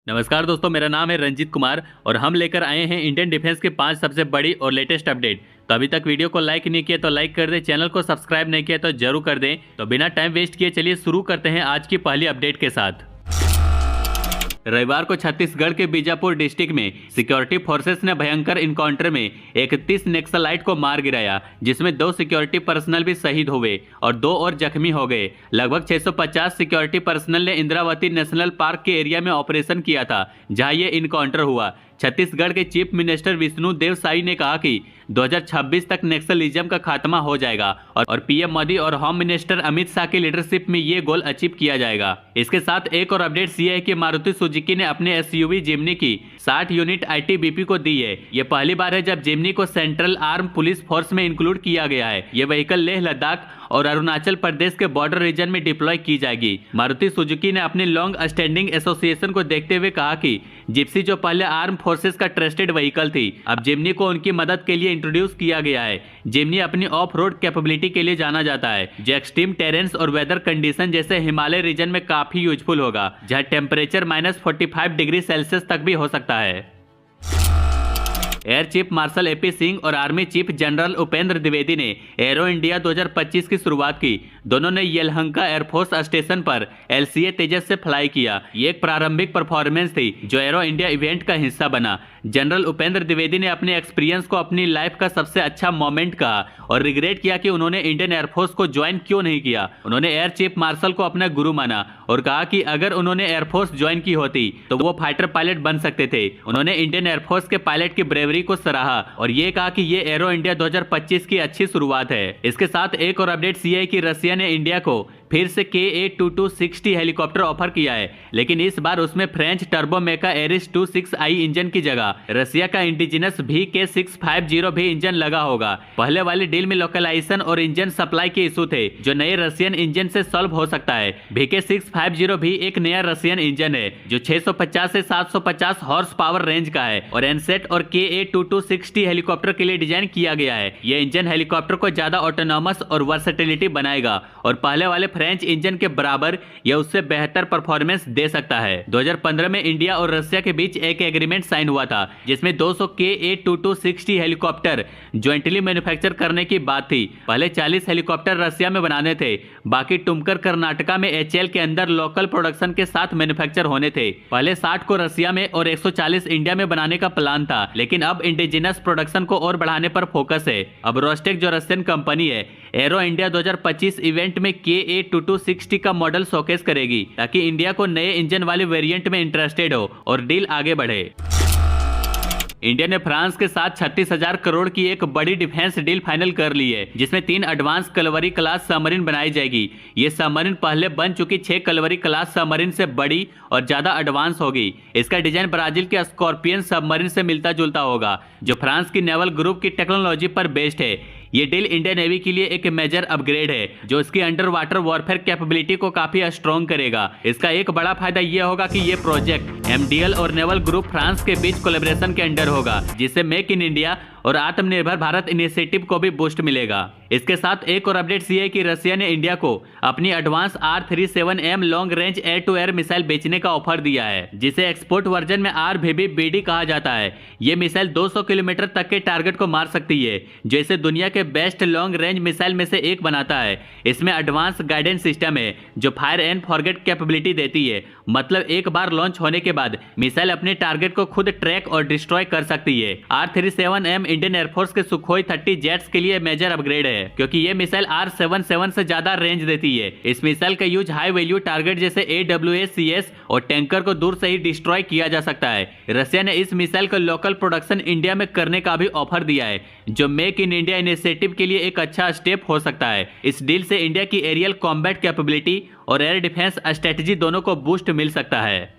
नमस्कार दोस्तों, मेरा नाम है रंजीत कुमार और हम लेकर आए हैं इंडियन डिफेंस की 5 सबसे बड़ी और लेटेस्ट अपडेट। तो अभी तक वीडियो को लाइक नहीं किया तो लाइक कर दें, चैनल को सब्सक्राइब नहीं किया तो जरूर कर दें। तो बिना टाइम वेस्ट किए चलिए शुरू करते हैं आज की पहली अपडेट के साथ। रविवार को छत्तीसगढ़ के बीजापुर डिस्ट्रिक्ट में सिक्योरिटी फोर्सेस ने भयंकर इनकाउंटर में 31 नक्सलाइट को मार गिराया, जिसमें 2 सिक्योरिटी पर्सनल भी शहीद हुए और 2 और जख्मी हो गए। लगभग 650 सिक्योरिटी पर्सनल ने इंद्रावती नेशनल पार्क के एरिया में ऑपरेशन किया था, जहां ये इनकाउंटर हुआ। छत्तीसगढ़ के चीफ मिनिस्टर विष्णु देव साई ने कहा कि 2026 तक नक्सलिज्म का खात्मा हो जाएगा और पीएम मोदी और होम मिनिस्टर अमित शाह की लीडरशिप में ये गोल अचीव किया जाएगा। इसके साथ एक और अपडेट ये है कि मारुति सुजुकी ने अपने एसयूवी जिम्नी की 60 यूनिट आईटीबीपी को दी है। ये पहली बार है जब जिम्नी को सेंट्रल आर्म पुलिस फोर्स में इंक्लूड किया गया है। ये व्हीकल लेह लद्दाख और अरुणाचल प्रदेश के बॉर्डर रीजन में डिप्लॉय की जाएगी। मारुति सुजुकी ने अपने लॉन्ग स्टैंडिंग एसोसिएशन को देखते हुए कहा कि जिप्सी जो पहले आर्म फोर्सेस का ट्रस्टेड व्हीकल थी, अब जिम्नी को उनकी मदद के लिए इंट्रोड्यूस किया गया है। जिम्नी अपनी ऑफ रोड कैपेबिलिटी के लिए जाना जाता है, जो एक्सट्रीम टेरेंस और वेदर कंडीशन जैसे हिमालय रीजन में काफी यूजफुल होगा, जहां टेम्परेचर -45 डिग्री सेल्सियस तक भी हो सकता है। Air chief marshal AP Singh और army chief general Upendra Dwivedi ने एरो इंडिया 2025 की शुरुआत की। दोनों ने येलहंका एयरफोर्स स्टेशन पर एलसीए तेजस से फ्लाई किया। ये एक प्रारंभिक परफॉर्मेंस थी जो एरो इंडिया इवेंट का हिस्सा बना। जनरल उपेंद्र द्विवेदी ने अपने एक्सपीरियंस को अपनी लाइफ का सबसे अच्छा मोमेंट कहा और रिग्रेट किया कि उन्होंने इंडियन एयरफोर्स को ज्वाइन क्यों नहीं किया। उन्होंने एयर चीफ मार्शल को अपना गुरु माना और कहा कि अगर उन्होंने एयरफोर्स ज्वाइन की होती तो वो फाइटर पायलट बन सकते थे। उन्होंने इंडियन एयरफोर्स के पायलट की ब्रेवरी को सराहा और ये कहा कि ये एरो इंडिया 2025 की अच्छी शुरुआत है। इसके साथ एक और अपडेट ये है कि रसिया ने इंडिया को फिर से KA-2260 हेलीकॉप्टर ऑफर किया है, लेकिन इस बार उसमें फ्रेंच टर्बोमेका एरिस 26i इंजन की जगह रसिया का इंडिजिनस VK650 भी इंजन लगा होगा। पहले वाली डील में लोकलाइजेशन और इंजन सप्लाई के इशू थे, जो नए रशियन इंजन से सॉल्व हो सकता है। VK650 भी एक नया रशियन इंजन है जो 650 से 750 हॉर्स पावर रेंज का है और एनसेट और KA-2260 हेलीकॉप्टर के लिए डिजाइन किया गया है। यह इंजन हेलीकॉप्टर को ज्यादा ऑटोनॉमस और वर्सेटिलिटी बनाएगा और पहले वाले फ्रेंच इंजन के बराबर या उससे बेहतर परफॉर्मेंस दे सकता है। 2015 में इंडिया और रशिया के बीच एक एग्रीमेंट साइन हुआ था, जिसमें 200 KA-2260 हेलीकॉप्टर ज्वाइंटली मैन्युफैक्चर करने की बात थी। पहले 40 हेलीकॉप्टर रशिया में बनाने थे, बाकी टुमकर कर्नाटका में HAL के अंदर लोकल प्रोडक्शन के साथ मैन्युफैक्चर होने थे। पहले 60 को रशिया में और 140 इंडिया में बनाने का प्लान था, लेकिन अब इंडिजिनस प्रोडक्शन को और बढ़ाने पर फोकस है। अब रोस्टेक जो रशियन कंपनी है, एरो इंडिया 2025 इवेंट में KA-2260 का मॉडल शोकेस करेगी, ताकि इंडिया को नए इंजन वाले वेरिएंट में इंटरेस्टेड हो और डील आगे बढ़े। इंडिया ने फ्रांस के साथ 36,000 करोड़ की एक बड़ी डिफेंस डील फाइनल कर ली है, जिसमें 3 एडवांस कलवरी क्लास सबमरीन बनाई जाएगी। ये सबमरीन पहले बन चुकी 6 कलवरी क्लास सबमरीन से बड़ी और ज्यादा एडवांस होगी। इसका डिजाइन ब्राजील के स्कॉर्पियन सबमरीन से मिलता जुलता होगा, जो फ्रांस की नेवल ग्रुप की टेक्नोलॉजी पर बेस्ड है। ये डील इंडियन नेवी के लिए एक मेजर अपग्रेड है, जो इसकी अंडर वाटर वॉरफेयर कैपेबिलिटी को काफी स्ट्रॉन्ग करेगा। इसका एक बड़ा फायदा ये होगा कि ये प्रोजेक्ट MDL और नेवल ग्रुप फ्रांस के बीच कोलैबोरेशन के अंडर होगा, जिससे मेक इन इंडिया और आत्मनिर्भर भारत इनिशिएटिव को भी बूस्ट मिलेगा। इसके साथ एक और अपडेट ये है कि रशिया ने इंडिया को अपनी advance R-37M long range air to air missile बेचने का ऑफर दिया है, जिसे एक्सपोर्ट वर्जन में RBBD कहा जाता है। ये मिसाइल 200 किलोमीटर तक के टारगेट को मार सकती है, जैसे दुनिया के बेस्ट लॉन्ग रेंज मिसाइल में से एक बनाता है। इसमें एडवांस गाइडेंस सिस्टम है जो फायर एंड फॉरगेट कैपेबिलिटी देती है, मतलब एक बार लॉन्च होने के बाद मिसाइल अपने टारगेट को खुद ट्रैक और डिस्ट्रॉय कर सकती है। R-37M इंडियन एयरफोर्स के सुखोई 30 जेट्स के लिए मेजर अपग्रेड है, क्योंकि ये मिसाइल R-77 से ज्यादा रेंज देती है। इस मिसाइल का यूज हाई वैल्यू टारगेट जैसे AWACS और टैंकर को दूर से ही डिस्ट्रॉय किया जा सकता है। रशिया ने इस मिसाइल का लोकल प्रोडक्शन इंडिया में करने का भी ऑफर दिया है, जो मेक इन इंडिया इनिशिएटिव के लिए एक अच्छा स्टेप हो सकता है। इस डील से इंडिया की एरियल कॉम्बैट कैपेबिलिटी और एयर डिफेंस स्ट्रेटजी दोनों को बूस्ट मिल सकता है।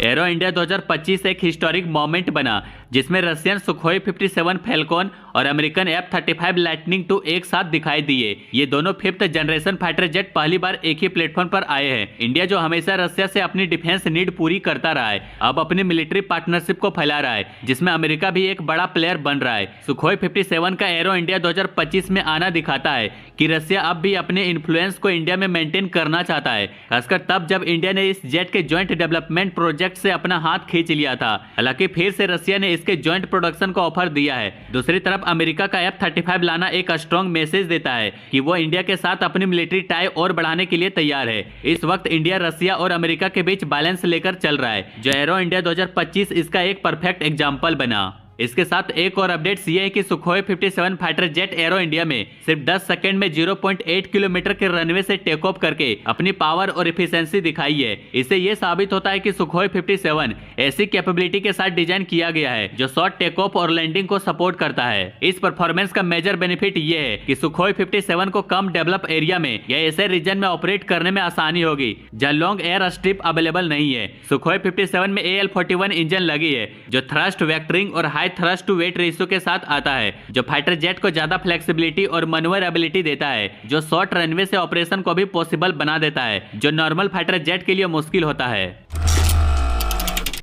एरो इंडिया 2025 एक हिस्टोरिक मोमेंट बना, जिसमें रशियन सुखोई 57 फैल्कॉन और अमेरिकन F-35 लाइटनिंग II एक साथ दिखाई दिए। ये दोनों 5th जनरेशन फाइटर जेट पहली बार एक ही प्लेटफॉर्म पर आए हैं। इंडिया जो हमेशा रशिया से अपनी डिफेंस नीड पूरी करता रहा है, अब अपनी मिलिट्री पार्टनरशिप को फैला रहा है, जिसमें अमेरिका भी एक बड़ा प्लेयर बन रहा है। सुखोई 57 का एरो इंडिया 2025 में आना दिखाता है कि रशिया अब भी अपने इन्फ्लुएंस को इंडिया में मेंटेन करना चाहता है, खासकर तब जब इंडिया ने इस जेट के ज्वाइंट डेवलपमेंट प्रोजेक्ट से अपना हाथ खींच लिया था। हालांकि फिर से रशिया ने इसके ज्वाइंट प्रोडक्शन का ऑफर दिया है। दूसरी तरफ अमेरिका का F-35 लाना एक स्ट्रॉन्ग मैसेज देता है कि वो इंडिया के साथ अपनी मिलिट्री टाई और बढ़ाने के लिए तैयार है। इस वक्त इंडिया रशिया और अमेरिका के बीच बैलेंस लेकर चल रहा है, जो एरो इंडिया 2025 इसका एक परफेक्ट एग्जाम्पल बना। इसके साथ एक और अपडेट्स ये है कि Sukhoi 57 fighter jet arrow India में सिर्फ 10 सेकंड में 0.8 किलोमीटर के रनवे से टेक ऑफ करके अपनी पावर और इफिशिएंसी दिखाई है। इससे यह साबित होता है कि सुखोई 57 ऐसी कैपेबिलिटी के साथ डिजाइन किया गया है जो शॉर्ट टेक ऑफ और लैंडिंग को सपोर्ट करता है। इस परफॉर्मेंस का मेजर बेनिफिट ये है कि सुखोई 57 को कम डेवलप एरिया में या ऐसे रीजन में ऑपरेट करने में आसानी होगी जहां लॉन्ग एयर स्ट्रिप अवेलेबल नहीं है। सुखोई 57 में AL-41 इंजन लगी है जो थ्रस्ट, वेक्टरिंग और high thrust to weight ratio के साथ आता है, जो फाइटर जेट को ज्यादा फ्लेक्सिबिलिटी और मैन्युवरेबिलिटी देता है, जो शॉर्ट रनवे से ऑपरेशन को भी पॉसिबल बना देता है, जो नॉर्मल फाइटर जेट के लिए मुश्किल होता है।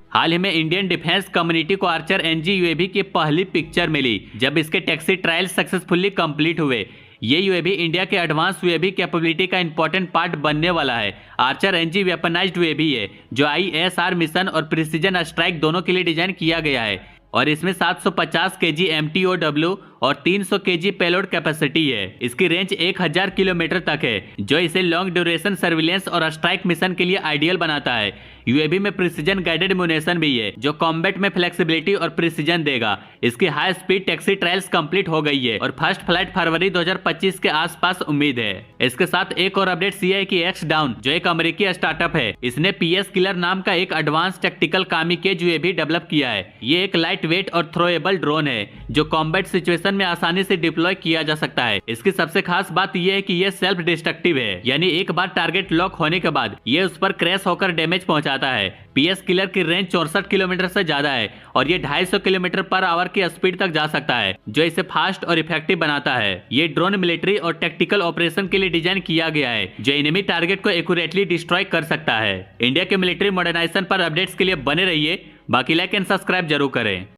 हाल ही में इंडियन डिफेंस कम्युनिटी को आर्चर NG UAV की पहली पिक्चर मिली जब इसके टैक्सी ट्रायल सक्सेसफुली कंप्लीट हुए। ये UAV इंडिया के एडवांस UAV कैपेबिलिटी का इंपॉर्टेंट पार्ट बनने वाला है। आर्चर NG वेपनाइज्ड UAV है जो ISR मिशन और प्रिसीजन स्ट्राइक दोनों के लिए डिजाइन किया गया है और इसमें 750 kg MTOW और 300 kg पेलोड कैपेसिटी है। इसकी रेंज 1000 किलोमीटर तक है, जो इसे लॉन्ग ड्यूरेशन सर्विलेंस और स्ट्राइक मिशन के लिए आइडियल बनाता है। UAV में प्रिसीजन गाइडेड म्यूनेशन भी है जो कॉम्बैट में फ्लेक्सिबिलिटी और प्रिसीजन देगा। इसकी high speed taxi trials complete हो गई है और फर्स्ट फ्लाइट फरवरी 2025 के आसपास उम्मीद है। इसके साथ एक और अपडेट ये है कि X-Down जो एक अमेरिकी स्टार्टअप है, इसने PS किलर नाम का एक advance tactical kamikaze UAV develop किया है। ये एक लाइट वेट और थ्रोएबल ड्रोन है जो कॉम्बैट सिचुएशन में आसानी से डिप्लॉय किया जा सकता है। इसकी सबसे खास बात यह है कि यह सेल्फ डिस्ट्रक्टिव है, यानी एक बार टारगेट लॉक होने के बाद यह उस पर क्रैश होकर डैमेज पहुंचाता है। PS किलर की रेंज 64 किलोमीटर से ज्यादा है और ये 250 किलोमीटर पर आवर की स्पीड तक जा सकता है, जो इसे फास्ट और इफेक्टिव बनाता है। ये ड्रोन मिलिट्री और टेक्टिकल ऑपरेशन के लिए डिजाइन किया गया है जो एनिमी टारगेट को एक्यूरेटली डिस्ट्रॉय कर सकता है। इंडिया के मिलिट्री मॉडर्नाइजेशन पर अपडेट्स के लिए बने रहिए। बाकी लाइक एंड सब्सक्राइब जरूर करें।